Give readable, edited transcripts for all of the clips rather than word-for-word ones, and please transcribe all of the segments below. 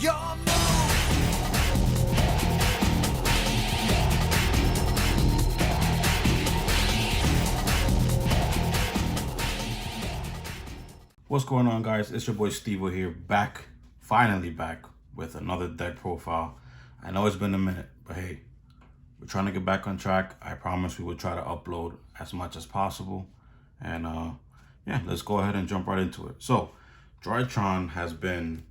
your move. What's going on, guys? It's your boy Stevo here, finally back with another deck profile. I know it's been a minute, but hey, we're trying to get back on track. I promise we will try to upload as much as possible. And yeah, let's go ahead and jump right into it. So, Drytron has been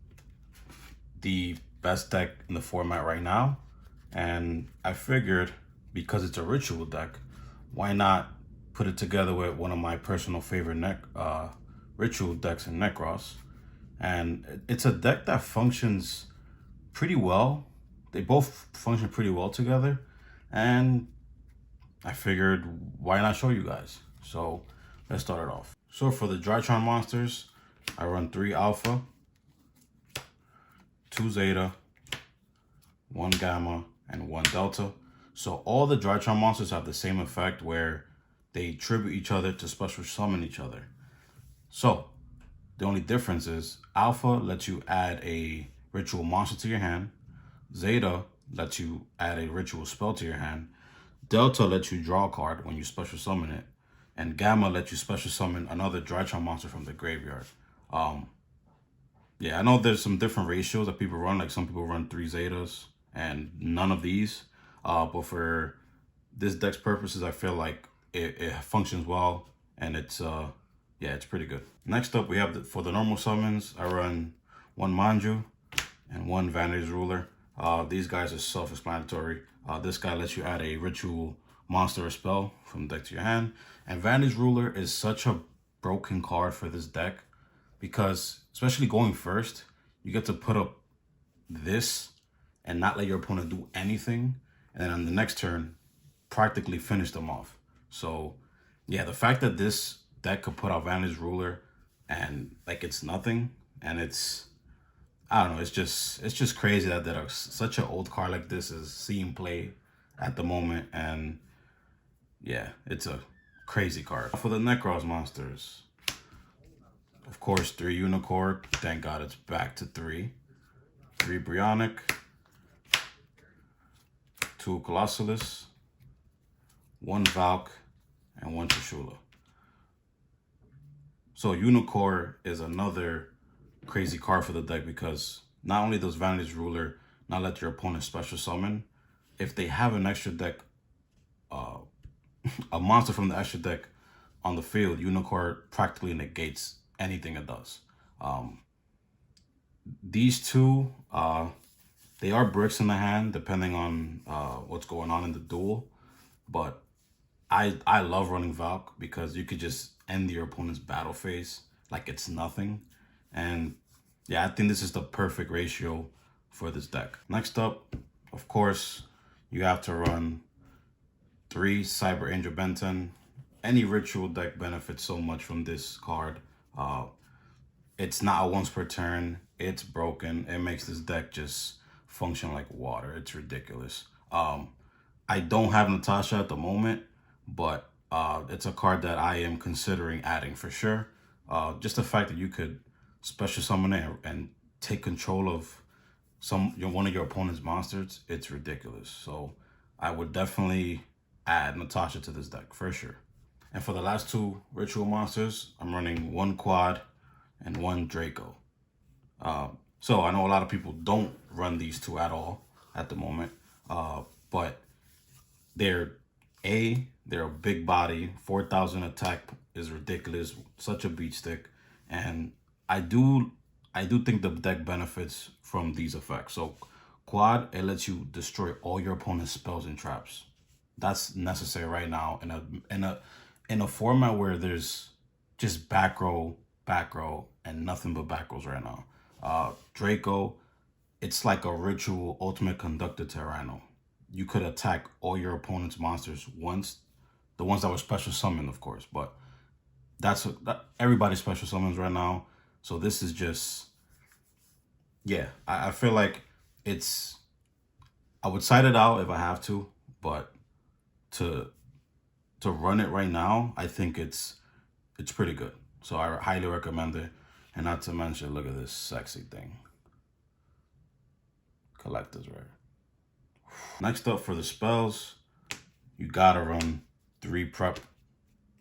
the best deck in the format right now. And I figured, because it's a ritual deck, why not put it together with one of my personal favorite ritual decks in Nekroz. And it's a deck that functions pretty well. They both function pretty well together. And I figured, why not show you guys? So let's start it off. So for the Drytron monsters, I run 3 alpha, 2 zeta, 1 gamma, and 1 delta. So all the Drytron monsters have the same effect where they tribute each other to special summon each other. So the only difference is alpha lets you add a ritual monster to your hand, zeta lets you add a ritual spell to your hand, delta lets you draw a card when you special summon it, and gamma lets you special summon another Drytron monster from the graveyard. Yeah, I know there's some different ratios that people run. Like some people run 3 zetas and none of these. But for this deck's purposes, I feel like it functions well, and it's yeah, it's pretty good. Next up, we have for the normal summons, I run 1 Manju and 1 Vanity's Ruler. These guys are self-explanatory. This guy lets you add a ritual monster or spell from the deck to your hand. And Vanity's Ruler is such a broken card for this deck because, especially going first, you get to put up this and not let your opponent do anything. And then on the next turn, practically finish them off. So yeah, the fact that this deck could put out Vanity's Ruler and like it's nothing, and it's, I don't know, it's just crazy that such an old card like this is seeing play at the moment. And yeah, it's a crazy card. For the Nekroz monsters, of course, 3 Unicorn, thank God it's back to 3 Brionic, 2 Colossalus, 1 Valk, and 1 Trishula. So Unicorn is another crazy card for the deck because not only does Vanity's Ruler not let your opponent special summon, if they have an extra deck, a monster from the extra deck on the field, Unicorn practically negates anything it does. These two, they are bricks in the hand depending on what's going on in the duel, but I love running Valk because you could just end your opponent's battle phase like it's nothing. And yeah, I think this is the perfect ratio for this deck. Next up, of course, you have to run 3 Cyber Angel Benton. Any ritual deck benefits so much from this card. It's not a once per turn. It's broken. It makes this deck just function like water. It's ridiculous. I don't have Natasha at the moment, but it's a card that I am considering adding for sure. Just the fact that you could special summon it and take control of one of your opponent's monsters, it's ridiculous. So I would definitely add Natasha to this deck for sure. And for the last 2 ritual monsters, I'm running 1 Quad and 1 Draco. So I know a lot of people don't run these 2 at all at the moment, but they're a big body, 4,000 attack is ridiculous, such a beat stick, and I do think the deck benefits from these effects. So Quad, it lets you destroy all your opponent's spells and traps. That's necessary right now in a format where there's just back row, and nothing but back rows right now. Draco, it's like a ritual ultimate conductor Tyranno. You could attack all your opponent's monsters once, the ones that were special summoned, of course, but everybody special summons right now. So this is just, yeah, I feel like I would side it out if I have to, but to run it right now, I think it's pretty good. So I highly recommend it. And not to mention, look at this sexy thing. collector's rare. Next up for the spells, you gotta run 3 Prep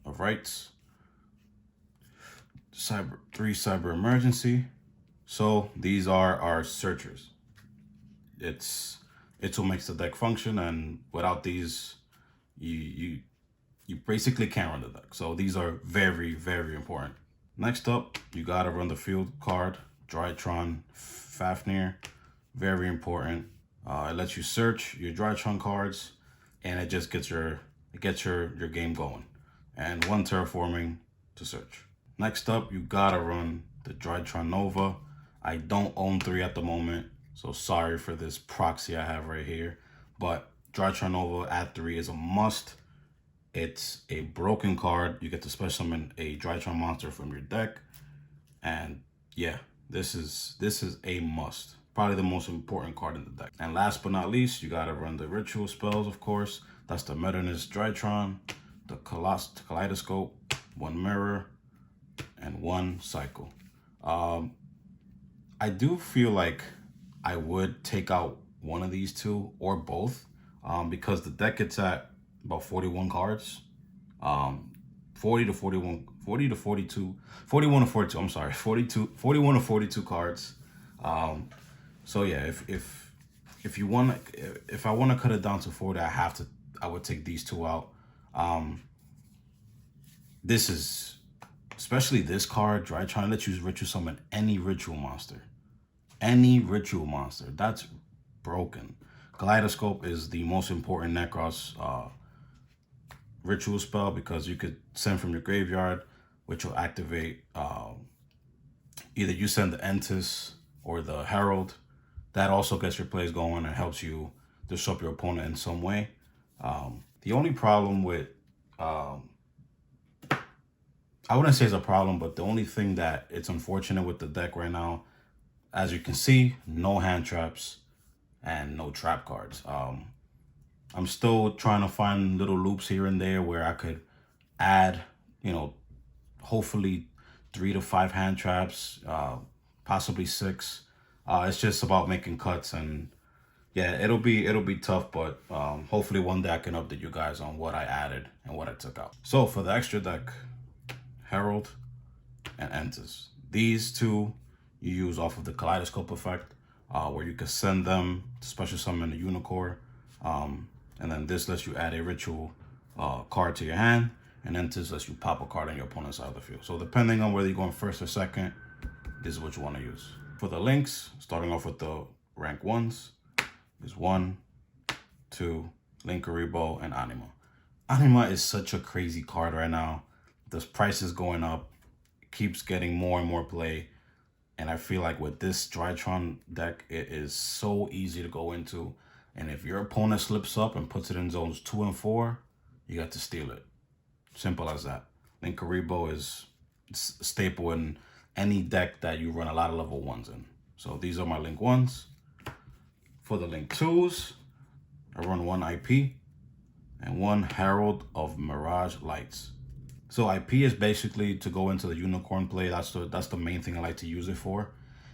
of Rights, 3 Cyber Emergency. So these are our searchers. It's what makes the deck function, and without these, you basically can't run the deck. So these are very, very important. Next up, you gotta run the field card, Drytron Fafnir. Very important. It lets you search your Drytron cards, and it just gets your game going. And 1 terraforming to search. Next up, you gotta run the Drytron Nova. I don't own 3 at the moment, so sorry for this proxy I have right here. But Drytron Nova at 3 is a must. It's a broken card. You get to special summon a Drytron monster from your deck. And yeah, this is a must. Probably the most important card in the deck. And last but not least, you gotta run the ritual spells, of course. That's the Metanist Drytron, the Kaleidoscope, 1 Mirror, and 1 Cycle. I do feel like I would take out one of these 2 or both, because the deck gets at about 41 cards, 40 to 41, 40 to 42, 41 to 42. I'm sorry, 41 to 42 cards. So yeah, if I want to cut it down to 40, I would take these 2 out. This is, especially this card, Drytron lets you ritual summon any ritual monster. Any ritual monster. That's broken. Kaleidoscope is the most important Nekroz ritual spell, because you could send from your graveyard, which will activate either you send the Entis or the Herald. That also gets your plays going and helps you disrupt your opponent in some way. The only problem with, I wouldn't say it's a problem, but the only thing that it's unfortunate with the deck right now, as you can see, no hand traps and no trap cards. I'm still trying to find little loops here and there where I could add, hopefully 3 to 5 hand traps, possibly 6. It's just about making cuts, and yeah, it'll be tough, but hopefully one day I can update you guys on what I added and what I took out. So for the extra deck, Herald and Entis. These 2 you use off of the Kaleidoscope effect, where you can send them to special summon a Unicorn. And then this lets you add a ritual card to your hand, and Entis lets you pop a card on your opponent's side of the field. So depending on whether you're going first or second, this is what you want to use. For the links, starting off with the rank 1s, is 1, 2, Linkuriboh, and Anima. Anima is such a crazy card right now. This price is going up. It keeps getting more and more play. And I feel like with this Drytron deck, it is so easy to go into. And if your opponent slips up and puts it in zones 2 and 4, you got to steal it. Simple as that. Linkuriboh is a staple in any deck that you run a lot of level 1s in. So these are my link 1s. For the link 2s, I run 1 IP and 1 Herald of Mirage Lights. So IP is basically to go into the Unicorn play. That's the main thing I like to use it for.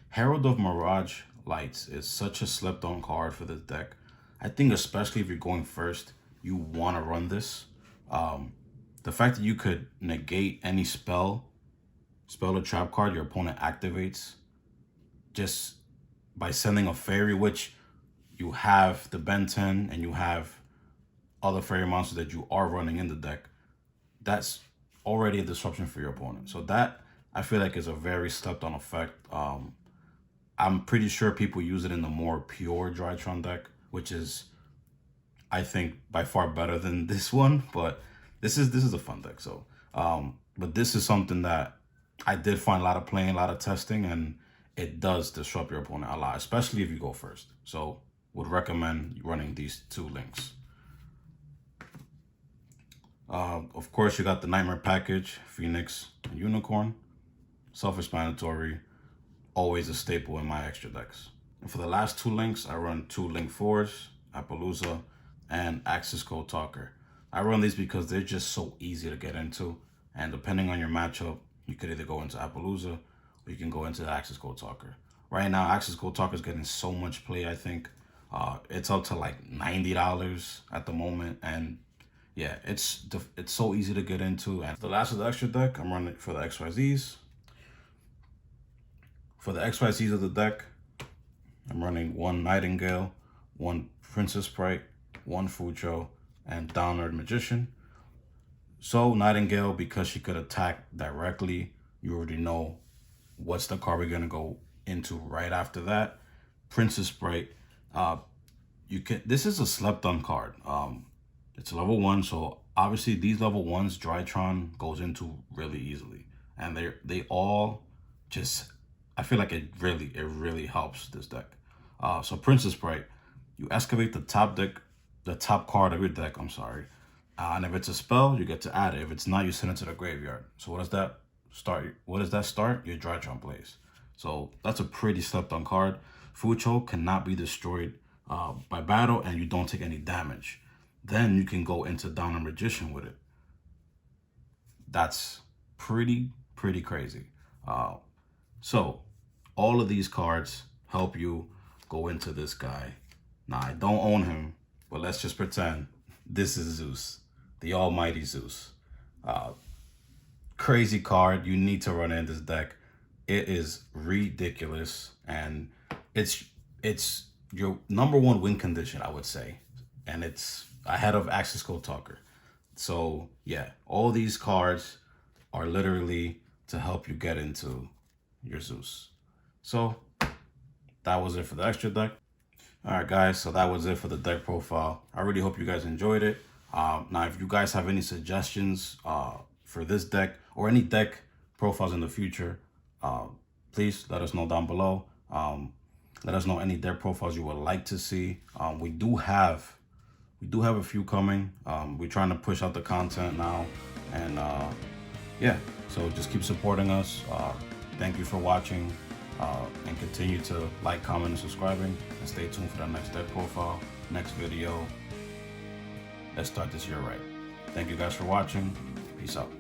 Herald of Mirage Lights is such a slept on card for this deck. I think especially if you're going first, you want to run this. The fact that you could negate any spell or trap card your opponent activates just by sending a fairy, which you have the Benton and you have other fairy monsters that you are running in the deck, that's already a disruption for your opponent. So that, I feel like, is a very slept on effect. I'm pretty sure people use it in the more pure Drytron deck, which is, I think, by far better than this one. But this is a fun deck. So, but this is something that I did find a lot of playing, a lot of testing, and it does disrupt your opponent a lot, especially if you go first. So would recommend running these 2 links. Of course, you got the Nightmare package, Phoenix and Unicorn. Self-explanatory, always a staple in my extra decks. And for the last 2 links, I run 2 Link 4s, Appaloosa, and Access Code Talker. I run these because they're just so easy to get into, and depending on your matchup, you could either go into Appaloosa or you can go into the Access Code Talker. Right now, Access Code Talker is getting so much play. I think it's up to like $90 at the moment, and yeah, it's so easy to get into. And the last of the extra deck, I'm running for the XYZs. For the XYZs of the deck, I'm running 1 Nightingale, 1 Princess Sprite, 1 Fucho, and Downward Magician. So Nightingale, because she could attack directly, you already know what's the card we're gonna go into right after that. Princess Sprite, this is a slept on card. It's level 1, so obviously these level 1s Drytron goes into really easily, and they all just, I feel like it really helps this deck. So Princess Sprite, you excavate the top card of your deck, I'm sorry. And if it's a spell, you get to add it. If it's not, you send it to the graveyard. So what does that start? What does that start? Your Drytron plays. So that's a pretty slept on card. Fucho cannot be destroyed by battle, and you don't take any damage. Then you can go into Downward Magician with it. That's pretty crazy. So all of these cards help you go into this guy. Now, I don't own him, but let's just pretend this is Zeus, the almighty Zeus. Crazy card. You need to run in this deck. It is ridiculous, and it's your #1 win condition, I would say, and it's ahead of Access Code Talker. So yeah, all these cards are literally to help you get into your Zeus. So that was it for the extra deck. All right, guys, so that was it for the deck profile. I really hope you guys enjoyed it. Now, if you guys have any suggestions for this deck or any deck profiles in the future, please let us know down below. Let us know any deck profiles you would like to see. We do have a few coming. We're trying to push out the content now, and yeah, so just keep supporting us. Thank you for watching, and continue to like, comment, and subscribing, and stay tuned for the next deck profile, next video. Let's start this year right. Thank you guys for watching. Peace out.